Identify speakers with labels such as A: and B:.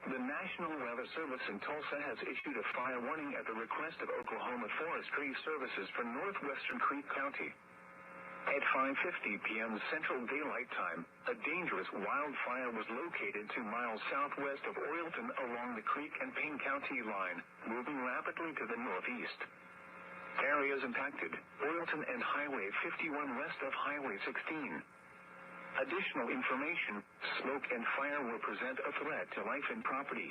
A: The National Weather Service in Tulsa has issued a fire warning at the request of Oklahoma Forestry Services for northwestern Creek County. At 5:50 p.m. Central Daylight Time, a dangerous wildfire was located 2 miles southwest of Oilton along the Creek and Payne County line, moving rapidly to the northeast. Areas impacted: Oilton and Highway 51 west of Highway 16. Additional information: smoke and fire will present a threat to life and property.